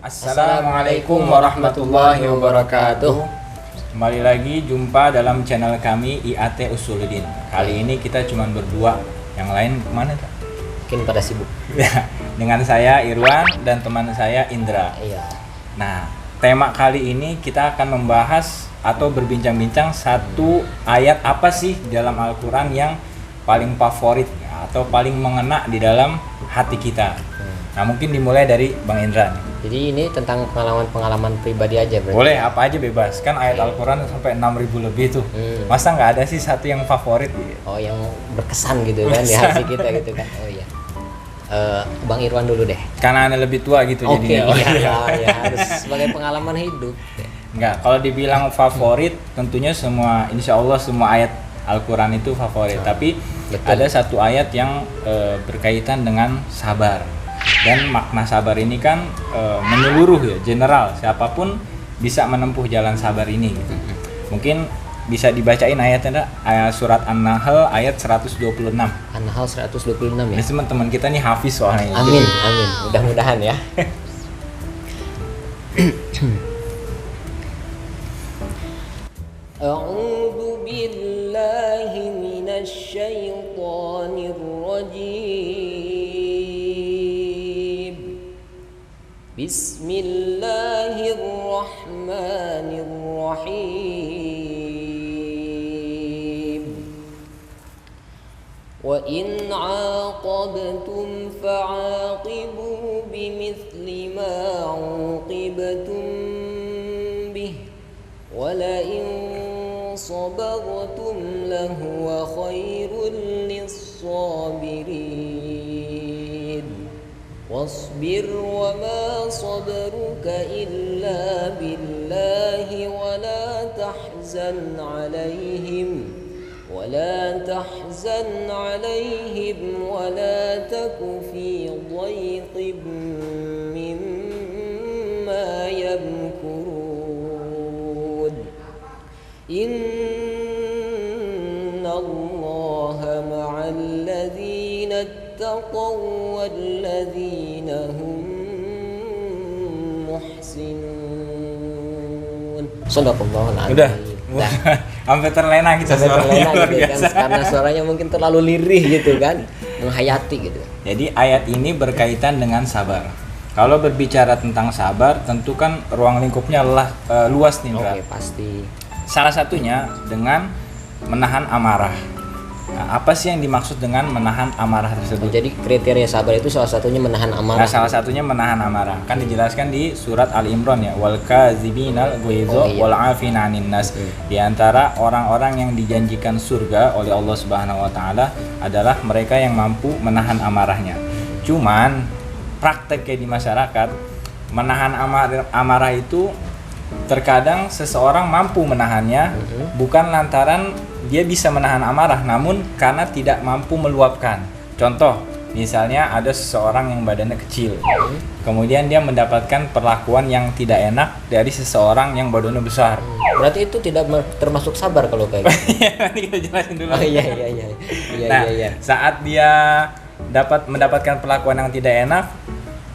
Assalamualaikum warahmatullahi wabarakatuh. Kembali lagi jumpa dalam channel kami IAT Usuluddin. Kali ini kita cuma berdua. Yang lain kemana Kak? Mungkin pada sibuk. Dengan saya Irwan dan teman saya Indra. Iya. Nah, tema kali ini kita akan membahas atau berbincang-bincang satu ayat apa sih dalam Al-Quran yang paling favorit atau paling mengena di dalam hati kita. Nah, mungkin dimulai dari Bang Indra nih. Jadi ini tentang pengalaman pribadi aja berarti. Boleh, apa aja bebas. Kan ayat Al-Quran sampai 6.000 lebih tuh. Masa nggak ada sih satu yang favorit? Oh, yang berkesan gitu kan di hati kita gitu kan. Oh iya. Bang Irwan dulu deh. Karena Anda lebih tua gitu jadinya. Oke, iya, harus sebagai pengalaman hidup. Enggak, kalau dibilang favorit tentunya semua, insya Allah semua ayat Al-Quran itu favorit. Tapi betul. ada satu ayat yang berkaitan dengan sabar. Dan makna sabar ini kan menyeluruh ya, general, siapapun bisa menempuh jalan sabar ini gitu. Mungkin bisa dibacain ayatnya, ayat surat An-Nahl ayat 126. An-Nahl 126 ya. Ini teman-teman kita nih hafiz soalnya. Amin, amin. Mudah-mudahan ya. A'udzu billahi minasy syaithanir rajim. Bismillahirrahmanirrahim. Wa in 'aqabtum fa'aqibu bimithli ma 'uqibtum bih wa la in sabartum lahuwa khairul lis-sabirin. Wasbir wa ma sabruka illa billahi wa la tahzan 'alaihim ولا تحزن عليهم ولا تك في ضيق مما يمكرون إن الله مع الذين اتقوا والذين هم محسنون. Shadaqallahul Adzim. Udah. Sampai terlena kita suaranya gitu kan, karena suaranya mungkin terlalu lirih gitu kan, menghayati gitu. Jadi ayat ini berkaitan dengan sabar. Kalau berbicara tentang sabar, tentu kan ruang lingkupnya luas nih, Bro. Oke, pasti. Salah satunya dengan menahan amarah. Nah, apa sih yang dimaksud dengan menahan amarah tersebut? Jadi kriteria sabar itu salah satunya menahan amarah. Nah, salah satunya menahan amarah. Kan dijelaskan di surat Al-Imran ya, wal kazibinal ghaidza wal 'afina 'anil nas. Di antara orang-orang yang dijanjikan surga oleh Allah Subhanahu wa taala adalah mereka yang mampu menahan amarahnya. Cuman prakteknya di masyarakat, menahan amarah itu terkadang seseorang mampu menahannya bukan lantaran dia bisa menahan amarah, namun karena tidak mampu meluapkan. Contoh, misalnya ada seseorang yang badannya kecil, kemudian dia mendapatkan perlakuan yang tidak enak dari seseorang yang badannya besar. Berarti itu tidak termasuk sabar kalau kayak gitu. Nanti kita jelasin dulu. Oh, iya. Saat dia mendapatkan perlakuan yang tidak enak,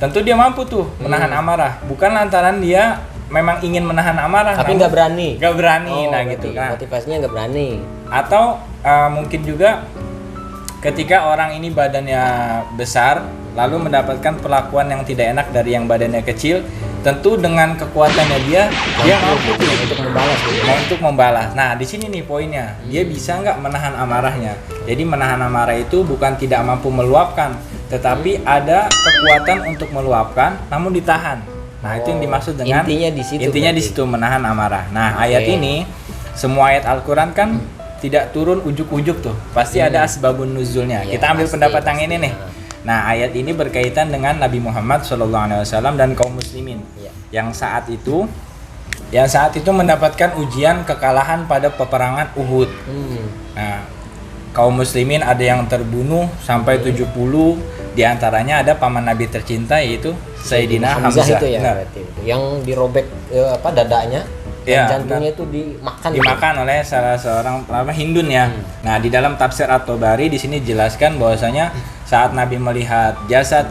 tentu dia mampu tuh menahan amarah, bukan lantaran dia memang ingin menahan amarah, tapi nggak berani. Nah gitu kan. Motivasinya nggak berani. Atau mungkin juga ketika orang ini badannya besar, lalu mendapatkan perlakuan yang tidak enak dari yang badannya kecil, tentu dengan kekuatannya dia mampu untuk membalas. Nah di sini nih poinnya, dia bisa nggak menahan amarahnya. Jadi menahan amarah itu bukan tidak mampu meluapkan, tetapi ada kekuatan untuk meluapkan, namun ditahan. Nah itu yang dimaksud dengan intinya di situ menahan amarah. Nah ayat ini, semua ayat Al-Quran kan tidak turun ujuk-ujuk tuh, pasti ada asbabun nuzulnya. Kita ambil pendapat yang ini nih. Nah ayat ini berkaitan dengan Nabi Muhammad SAW dan kaum muslimin yang saat itu mendapatkan ujian kekalahan pada peperangan Uhud. Nah kaum muslimin ada yang terbunuh sampai 70, diantaranya ada paman Nabi tercinta yaitu Sayyidina Hamzah itu ya, berarti yang dirobek dadanya, jantungnya itu dimakan oleh salah seorang Hindun ya. Nah di dalam tafsir At-Tabari di sini dijelaskan bahwasanya saat Nabi melihat jasad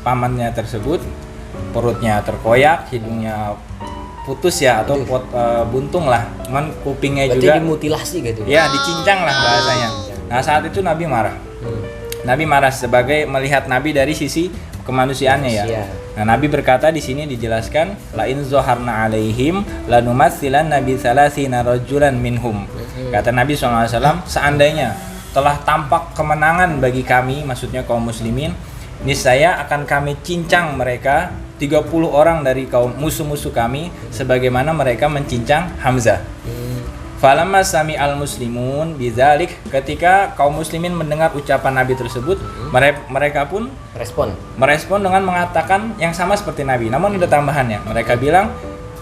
pamannya tersebut, perutnya terkoyak, hidungnya putus ya atau buntung lah, cuman kupingnya Berarti juga dimutilasi gitu. ya dicincang lah bahasanya. Nah saat itu Nabi marah. Nabi marah sebagai melihat Nabi dari sisi kemanusiaannya ya. Nah Nabi berkata di sini dijelaskan la in zoharna alaihim lanumatsilan nabi salasina rajulan minhum. Kata Nabi SAW, seandainya telah tampak kemenangan bagi kami, maksudnya kaum muslimin, niscaya akan kami cincang mereka 30 orang dari kaum musuh-musuh kami sebagaimana mereka mencincang Hamzah. Falamma sami al-muslimun bidzalik, ketika kaum muslimin mendengar ucapan Nabi tersebut, mereka pun merespon dengan mengatakan yang sama seperti Nabi. Namun ada tambahannya. Mereka bilang,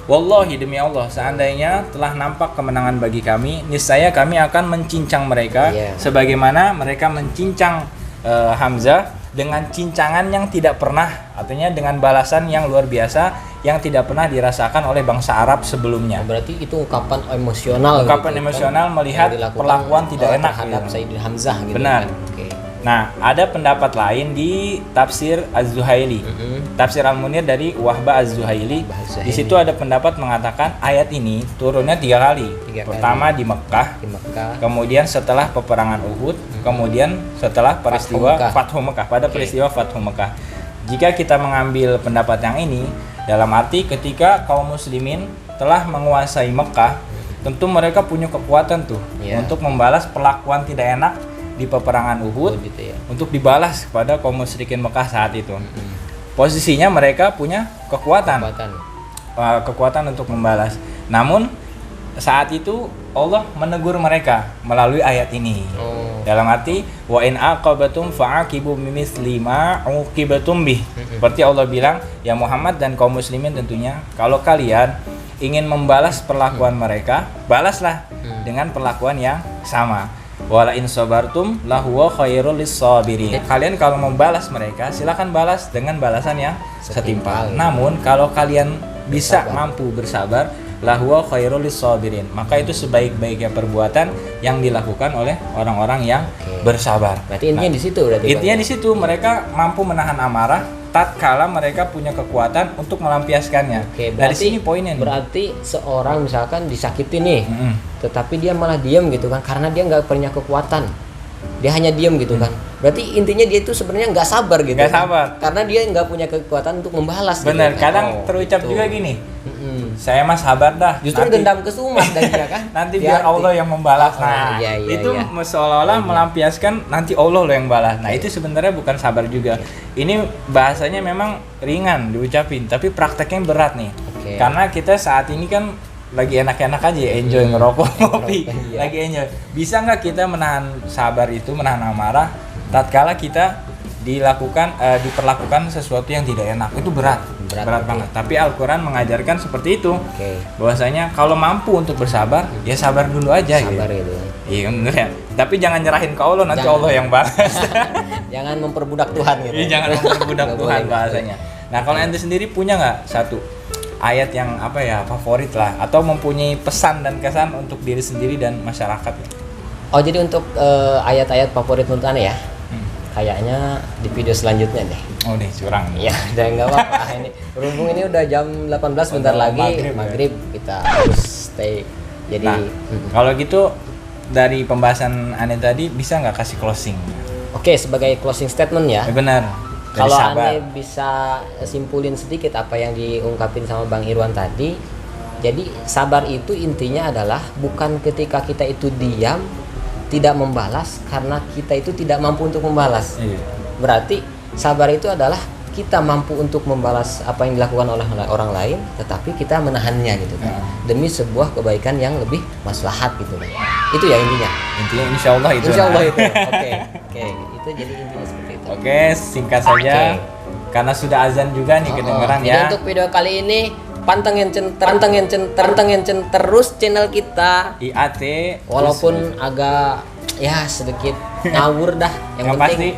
wallahi demi Allah, seandainya telah nampak kemenangan bagi kami, niscaya kami akan mencincang mereka sebagaimana mereka mencincang Hamzah dengan cincangan yang tidak pernah, artinya dengan balasan yang luar biasa yang tidak pernah dirasakan oleh bangsa Arab sebelumnya. Berarti itu ungkapan emosional. Ungkapan gitu, emosional kan? Melihat perlakuan tidak enak terhadap Sayyidina Hamzah gitu. Benar. Kan? Okay. Nah, ada pendapat lain di tafsir Az-Zuhaili. Tafsir Al-Munir dari Wahbah Az-Zuhaili. Di situ ada pendapat mengatakan ayat ini turunnya 3 kali. Pertama di Mekah, kemudian setelah peperangan Uhud, kemudian setelah peristiwa Fathu Mekah, pada peristiwa Fathu Mekah. Jika kita mengambil pendapat yang ini, dalam arti ketika kaum muslimin telah menguasai Mekah, tentu mereka punya kekuatan tuh untuk membalas perlakuan tidak enak di peperangan Uhud gitu ya. Untuk dibalas kepada kaum musyrikin Mekah saat itu. Posisinya mereka punya kekuatan untuk membalas. Namun saat itu Allah menegur mereka melalui ayat ini. Dalam arti wa in aqabatum fa'aqibu bimithli ma uqibatum bih. Seperti Allah bilang, ya Muhammad dan kaum muslimin tentunya, kalau kalian ingin membalas perlakuan mereka, balaslah dengan perlakuan yang sama. Wala in sabartum lahuwa khairul lis-sabirin. Kalian kalau membalas mereka, silakan balas dengan balasan yang setimpal. Namun kalau kalian bisa mampu bersabar, lahuwa khairul lis-sabirin, maka itu sebaik-baiknya perbuatan yang dilakukan oleh orang-orang yang bersabar. Berarti intinya di situ berarti. Intinya di situ mereka mampu menahan amarah tatkala mereka punya kekuatan untuk melampiaskannya. Dari sini poinnya nih. Berarti seorang misalkan disakiti nih, tetapi dia malah diam gitu kan, karena dia nggak punya kekuatan. Dia hanya diam gitu kan. Berarti intinya dia itu sebenarnya nggak sabar gitu. Nggak sabar. Karena dia nggak punya kekuatan untuk membalas. Bener. Gitu, kadang terucap juga gini. Saya mah sabar dah. Justru nanti, dendam kesumat dari dia kan. Nanti biar Allah yang membalas. Nah, itu seolah-olah melampiaskan nanti Allah loh yang balas. Nah, itu sebenarnya bukan sabar juga. Ini bahasanya memang ringan diucapin, tapi prakteknya berat nih. Karena kita saat ini kan lagi enak-enak aja, enjoy ngerokok, ngopi, lagi enjoy. Bisa nggak kita menahan sabar itu, menahan amarah tatkala kita diperlakukan sesuatu yang tidak enak? Itu berat banget. Tapi Al-Quran mengajarkan seperti itu, bahwasanya kalau mampu untuk bersabar, ya sabar dulu aja. Sabar gitu. Iya bener ya. Tapi jangan nyerahin ke Allah, nanti Allah yang balas. Jangan memperbudak Tuhan gitu. Iya, jangan memperbudak Tuhan bahasanya. Nah, kalau ente sendiri punya nggak satu ayat yang favorit lah, atau mempunyai pesan dan kesan untuk diri sendiri dan masyarakat? Oh, jadi untuk ayat-ayat favorit menurut Anda ya? Kayaknya di video selanjutnya deh. Oh nih curang. Ya, udah nggak apa-apa. Ini berhubung ini udah jam 18 bentar lagi maghrib kita harus stay. Jadi kalau gitu dari pembahasan Ane tadi bisa nggak kasih closing? Oke, sebagai closing statement ya. Benar. Kalau Ane bisa simpulin sedikit apa yang diungkapin sama Bang Irwan tadi. Jadi sabar itu intinya adalah bukan ketika kita itu diam, tidak membalas karena kita itu tidak mampu untuk membalas. Berarti sabar itu adalah kita mampu untuk membalas apa yang dilakukan oleh orang lain, tetapi kita menahannya gitu kan, demi sebuah kebaikan yang lebih maslahat gitu kan. Itu ya intinya. Intinya insya Allah itu. Insya Allah itu. Oke, itu jadi intinya seperti itu. Oke, singkat saja. Karena sudah azan juga nih kedengeran ya. Jadi untuk video kali ini pantengin terus channel kita IAT, walaupun agak ya sedikit ngawur dah, yang penting pasti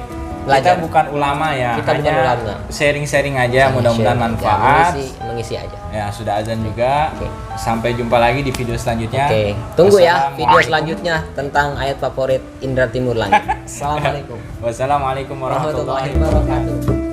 belajar. Kita bukan ulama ya, kita bukan ulama, sharing-sharing aja, mudah-mudahan manfaat ya, mengisi aja ya. Sudah azan juga. Sampai jumpa lagi di video selanjutnya. Tunggu ya video selanjutnya tentang ayat favorit Indra Timur Langit. Assalamualaikum wassalamualaikum warahmatullahi wabarakatuh.